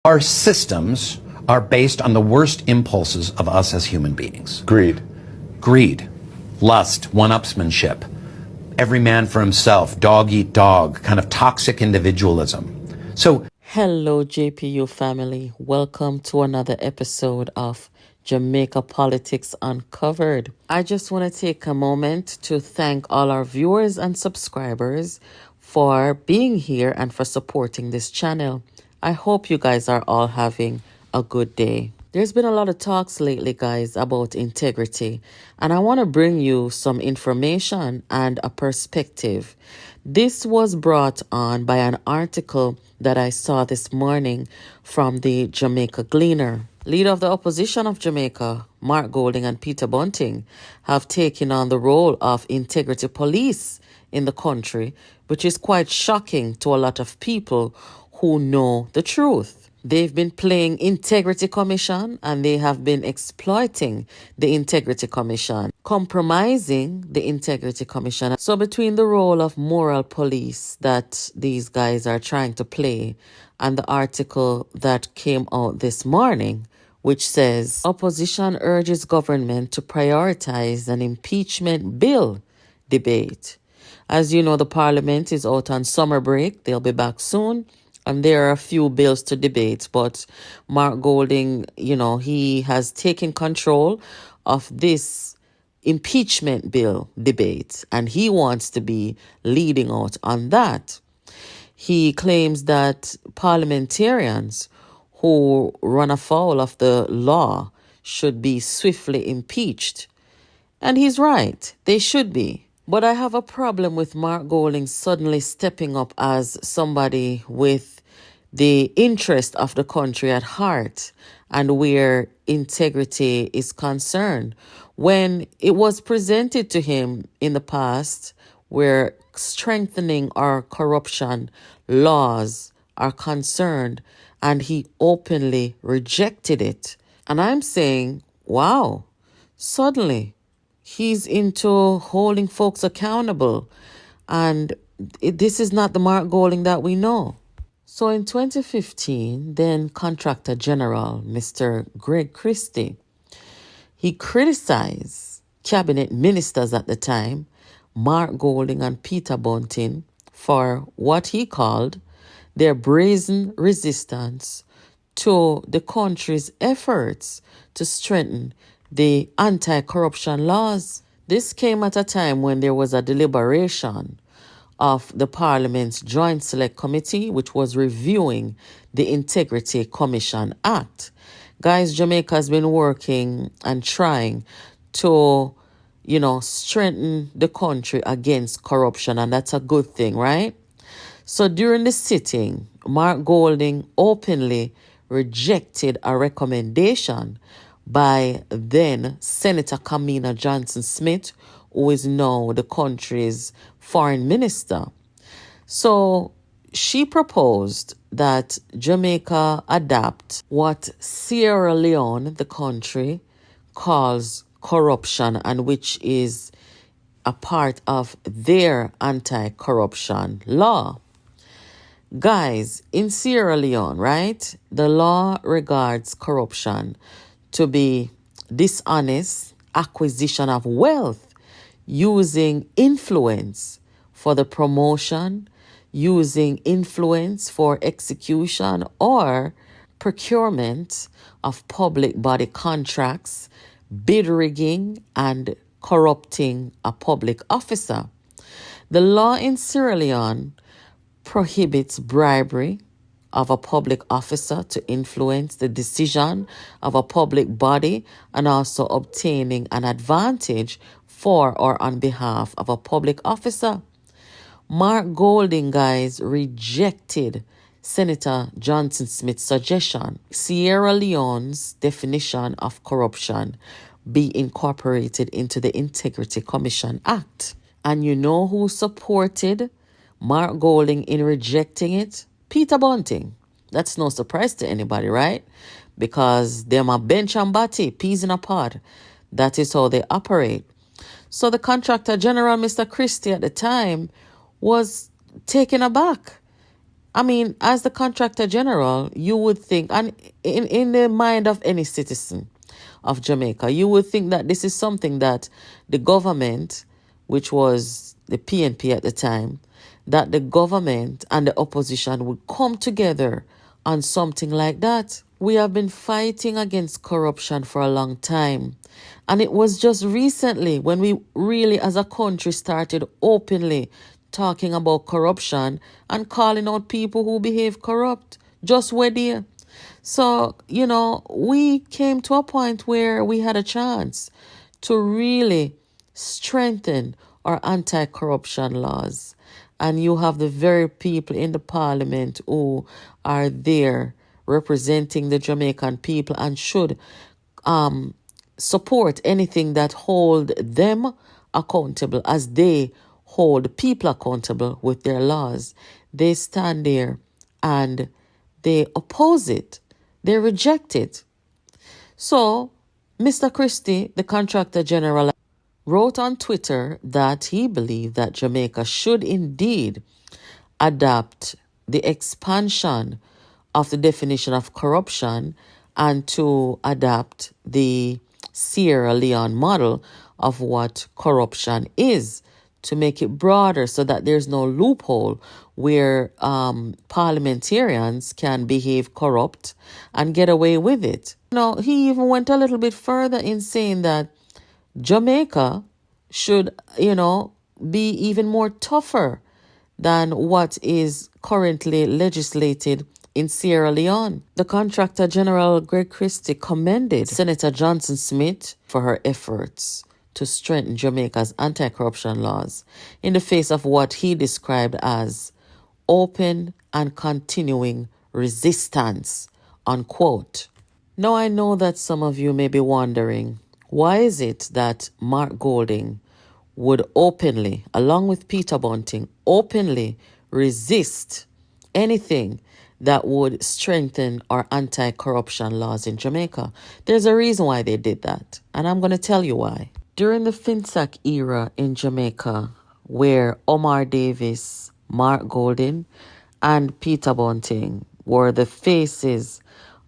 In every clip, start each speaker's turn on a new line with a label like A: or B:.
A: Our systems are based on the worst impulses of us as human beings. Greed, lust, one-upsmanship, every man for himself, dog eat dog, kind of toxic individualism. So,
B: hello, JPU family. Welcome to another episode of Jamaica Politics Uncovered. I just want to take a moment to thank all our viewers and subscribers for being here and for supporting this channel. I hope you guys are all having a good day. There's been a lot of talks lately, guys, about integrity, and I want to bring you some information and a perspective. This was brought on by an article that I saw this morning from the Jamaica Gleaner. Leader of the opposition of Jamaica, Mark Golding and Peter Bunting, have taken on the role of integrity police in the country, which is quite shocking to a lot of people who know the truth. They've been playing Integrity Commission and they have been exploiting the Integrity Commission, compromising the Integrity Commission. So between the role of moral police that these guys are trying to play and the article that came out this morning, which says opposition urges government to prioritize an impeachment bill debate. As you know, the parliament is out on summer break. They'll be back soon. And there are a few bills to debate, but Mark Golding, he has taken control of this impeachment bill debate, and he wants to be leading out on that. He claims that parliamentarians who run afoul of the law should be swiftly impeached. And he's right, they should be. But I have a problem with Mark Golding suddenly stepping up as somebody with the interest of the country at heart and where integrity is concerned. When it was presented to him in the past where strengthening our corruption laws are concerned, and he openly rejected it. And I'm saying, wow, suddenly he's into holding folks accountable. And this is not the Mark Golding that we know. So in 2015, then Contractor General, Mr. Greg Christie, he criticized cabinet ministers at the time, Mark Golding and Peter Bunting, for what he called their brazen resistance to the country's efforts to strengthen the anti-corruption laws. This came at a time when there was a deliberation of the Parliament's Joint Select Committee, which was reviewing the Integrity Commission Act. Guys, Jamaica has been working and trying to, strengthen the country against corruption, and that's a good thing, right? So during the sitting, Mark Golding openly rejected a recommendation by then Senator Kamina Johnson-Smith, who is now the country's foreign minister. So she proposed that Jamaica adopt what Sierra Leone, the country, calls corruption, and which is a part of their anti-corruption law. Guys, in Sierra Leone, right, the law regards corruption to be dishonest acquisition of wealth using influence for the promotion, using influence for execution or procurement of public body contracts, bid rigging, and corrupting a public officer. The law in Sierra Leone prohibits bribery of a public officer to influence the decision of a public body and also obtaining an advantage for or on behalf of a public officer. Mark Golding, guys, rejected Senator Johnson-Smith's suggestion. Sierra Leone's definition of corruption be incorporated into the Integrity Commission Act. And you know who supported Mark Golding in rejecting it? Peter Bunting. That's no surprise to anybody, right? Because them are bench and batty, peas in a pod. That is how they operate. So the Contractor General, Mr. Christie, at the time, was taken aback. I mean, as the Contractor General, you would think, and in the mind of any citizen of Jamaica, you would think that this is something that the government, which was the PNP at the time, that the government and the opposition would come together on something like that. We have been fighting against corruption for a long time. And it was just recently when we really, as a country, started openly talking about corruption and calling out people who behave corrupt. Just were there. So, we came to a point where we had a chance to really strengthen our anti-corruption laws. And you have the very people in the parliament who are there representing the Jamaican people and should support anything that hold them accountable as they hold people accountable with their laws. They stand there and they oppose it. They reject it. So, Mr. Christie, the Contractor General, wrote on Twitter that he believed that Jamaica should indeed adopt the expansion of the definition of corruption and to adopt the Sierra Leone model of what corruption is, to make it broader so that there's no loophole where parliamentarians can behave corrupt and get away with it. He even went a little bit further in saying that Jamaica should, be even more tougher than what is currently legislated in Sierra Leone. The Contractor General Greg Christie commended Senator Johnson Smith for her efforts to strengthen Jamaica's anti-corruption laws in the face of what he described as open and continuing resistance, unquote. Now, I know that some of you may be wondering, why is it that Mark Golding would openly, along with Peter Bunting, openly resist anything that would strengthen our anti-corruption laws in Jamaica? There's a reason why they did that, and I'm going to tell you why. During the FINSAC era in Jamaica, where Omar Davis, Mark Golding, and Peter Bunting were the faces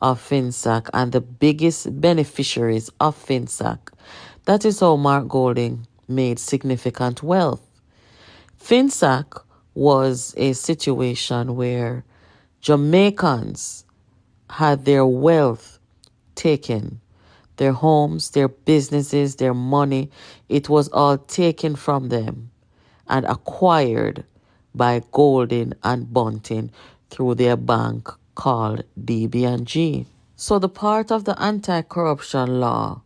B: of FINSAC and the biggest beneficiaries of FINSAC, that is how Mark Golding made significant wealth. FINSAC was a situation where Jamaicans had their wealth taken, their homes, their businesses, their money. It was all taken from them and acquired by Golding and Bunting through their bank called DB&G. So the part of the anti-corruption law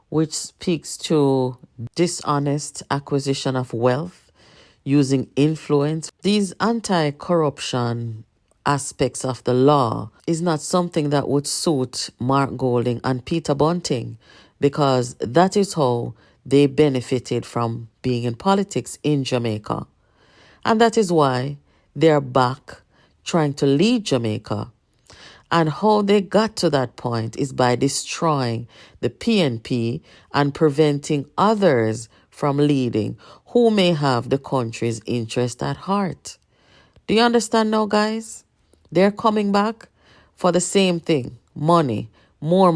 B: which speaks to dishonest acquisition of wealth using influence, these anti-corruption aspects of the law is not something that would suit Mark Golding and Peter Bunting, because that is how they benefited from being in politics in Jamaica. And that is why they're back trying to lead Jamaica. And how they got to that point is by destroying the PNP and preventing others from leading who may have the country's interest at heart. Do you understand now, guys? They're coming back for the same thing. Money, more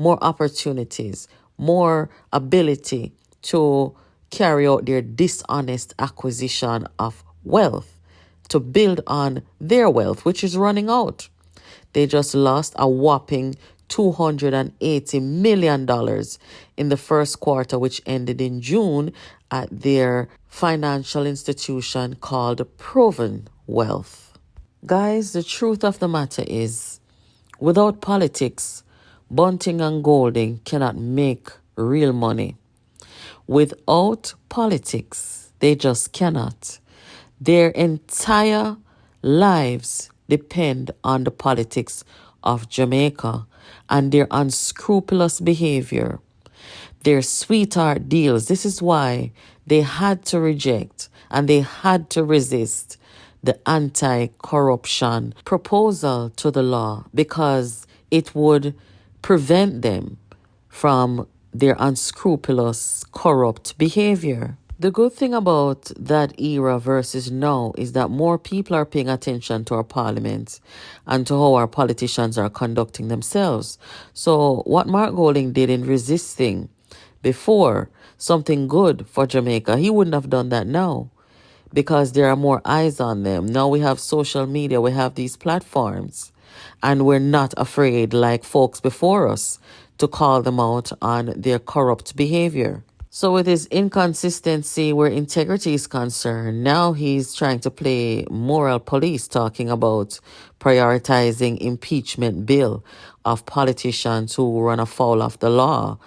B: opportunities, more ability to carry out their dishonest acquisition of wealth, to build on their wealth, which is running out. They just lost a whopping $280 million in the first quarter, which ended in June, at their financial institution called Proven Wealth. Guys, the truth of the matter is, without politics, Bunting and Golding cannot make real money. Without politics, they just cannot. Their entire lives depend on the politics of Jamaica and their unscrupulous behavior, their sweetheart deals. This is why they had to reject and they had to resist the anti-corruption proposal to the law, because it would prevent them from their unscrupulous, corrupt behavior. The good thing about that era versus now is that more people are paying attention to our parliament and to how our politicians are conducting themselves. So what Mark Golding did in resisting before something good for Jamaica, he wouldn't have done that now because there are more eyes on them. Now we have social media, we have these platforms, and we're not afraid, like folks before us, to call them out on their corrupt behavior. So with his inconsistency where integrity is concerned, now he's trying to play moral police, talking about prioritizing impeachment bill of politicians who run afoul of the law.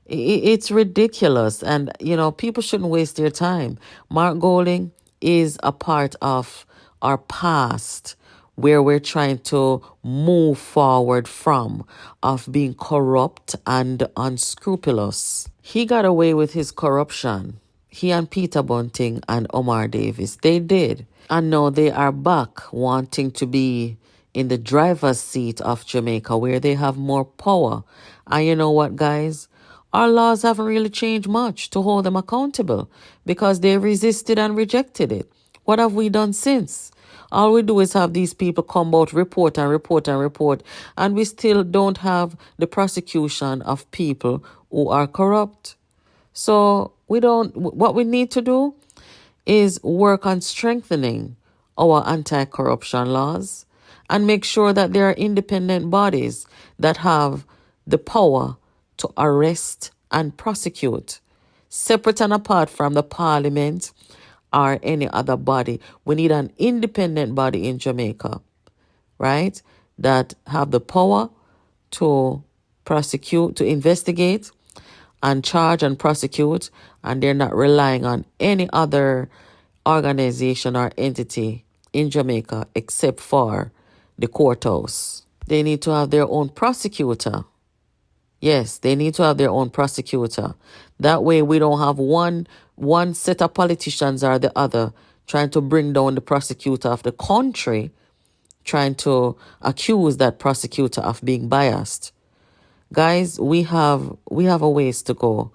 B: It's ridiculous. And, people shouldn't waste their time. Mark Golding is a part of our past where we're trying to move forward from, of being corrupt and unscrupulous. He got away with his corruption. He and Peter Bunting and Omar Davis, they did. And now they are back wanting to be in the driver's seat of Jamaica where they have more power. And you know what, guys? Our laws haven't really changed much to hold them accountable because they resisted and rejected it. What have we done since? All we do is have these people come out, report and report and report, and we still don't have the prosecution of people who are corrupt. So what we need to do is work on strengthening our anti-corruption laws and make sure that there are independent bodies that have the power to arrest and prosecute, separate and apart from the parliament or any other body. We need an independent body in Jamaica, right, that have the power to prosecute, to investigate and charge and prosecute, and they're not relying on any other organization or entity in Jamaica except for the courthouse. They need to have their own prosecutor. Yes, they need to have their own prosecutor. That way we don't have one set of politicians or the other trying to bring down the prosecutor of the country, trying to accuse that prosecutor of being biased. Guys, we have a ways to go.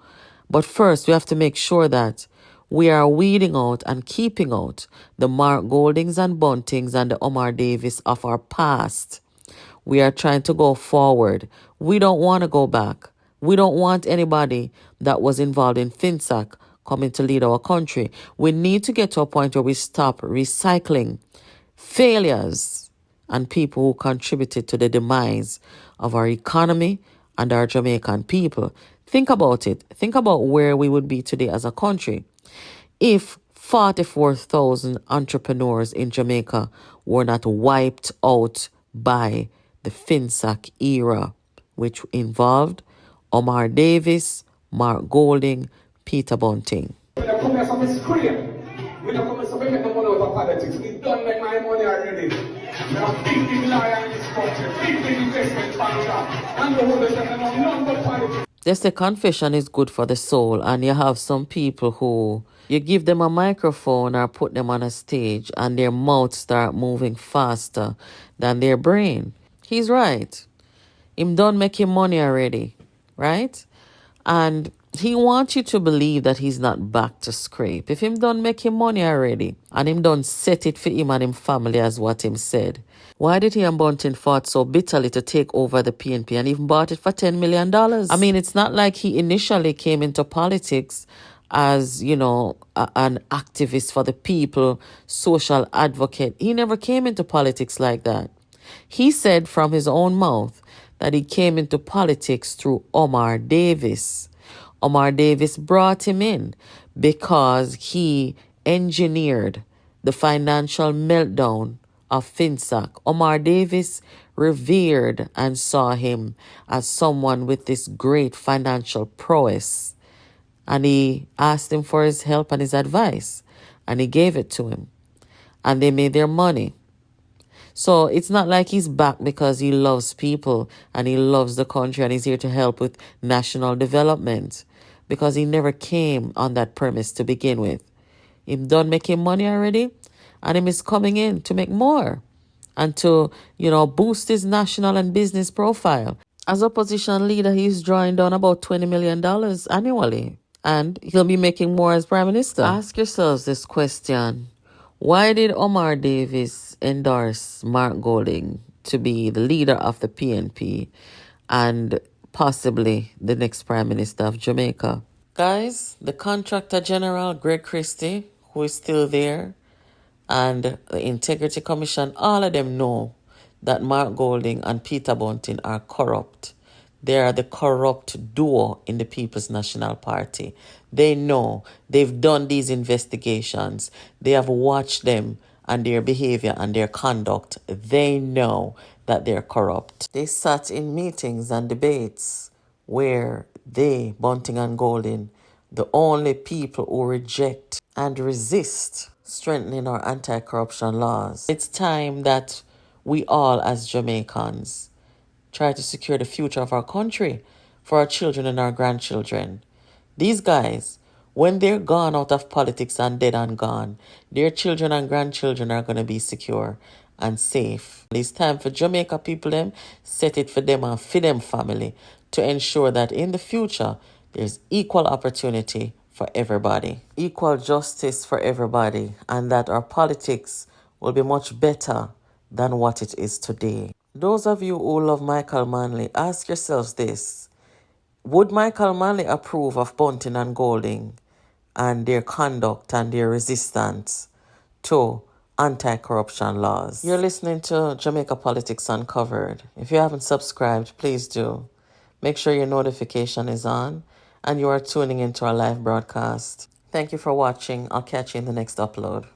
B: But first, we have to make sure that we are weeding out and keeping out the Mark Goldings and Buntings and the Omar Davis of our past. We are trying to go forward. We don't want to go back. We don't want anybody that was involved in FINSAC coming to lead our country. We need to get to a point where we stop recycling failures and people who contributed to the demise of our economy and our Jamaican people. Think about it. Think about where we would be today as a country if 44,000 entrepreneurs in Jamaica were not wiped out by the FINSAC era, which involved Omar Davis, Mark Golding, Peter Bunting.
C: We don't come here to scream. We don't come here to make no money out of politics. We don't make my money already. We have big lawyer in this country, big investment banker, and the whole them know none but politics.
B: They say confession is good for the soul, and you have some people who you give them a microphone or put them on a stage and their mouth start moving faster than their brain. He's right. Him done making money already, right? And he wants you to believe that he's not back to scrape. If him done making money already and him done set it for him and him family as what him said, why did he and Bunting fought so bitterly to take over the PNP and even bought it for $10 million? I mean, it's not like he initially came into politics as, an activist for the people, social advocate. He never came into politics like that. He said from his own mouth that he came into politics through Omar Davis. Omar Davis brought him in because he engineered the financial meltdown of FINSAC. Omar Davis revered and saw him as someone with this great financial prowess. And he asked him for his help and his advice. And he gave it to him. And they made their money. So it's not like he's back because he loves people and he loves the country and he's here to help with national development, because he never came on that premise to begin with. Him done making money already, and him is coming in to make more and to, boost his national and business profile. As opposition leader, he's drawing down about $20 million annually. and he'll be making more as Prime Minister. Ask yourselves this question. Why did Omar Davis endorse Mark Golding to be the leader of the PNP and possibly the next Prime Minister of Jamaica? Guys, the Contractor General, Greg Christie, who is still there, and the Integrity Commission, all of them know that Mark Golding and Peter Bunting are corrupt. They are the corrupt duo in the People's National Party. They know. They've done these investigations. They have watched them and their behavior and their conduct. They know that they're corrupt. They sat in meetings and debates where they, Bunting and Golding, the only people who reject and resist strengthening our anti-corruption laws. It's time that we all as Jamaicans try to secure the future of our country for our children and our grandchildren. These guys, when they're gone out of politics and dead and gone, their children and grandchildren are going to be secure and safe. It's time for Jamaica people them, set it for them and for them family to ensure that in the future, there's equal opportunity for everybody, equal justice for everybody, and that our politics will be much better than what it is today. Those of you who love Michael Manley, ask yourselves this. Would Michael Manley approve of Bunting and Golding and their conduct and their resistance to anti-corruption laws? You're listening to Jamaica Politics Uncovered. If you haven't subscribed, please do. Make sure your notification is on and you are tuning into our live broadcast. Thank you for watching. I'll catch you in the next upload.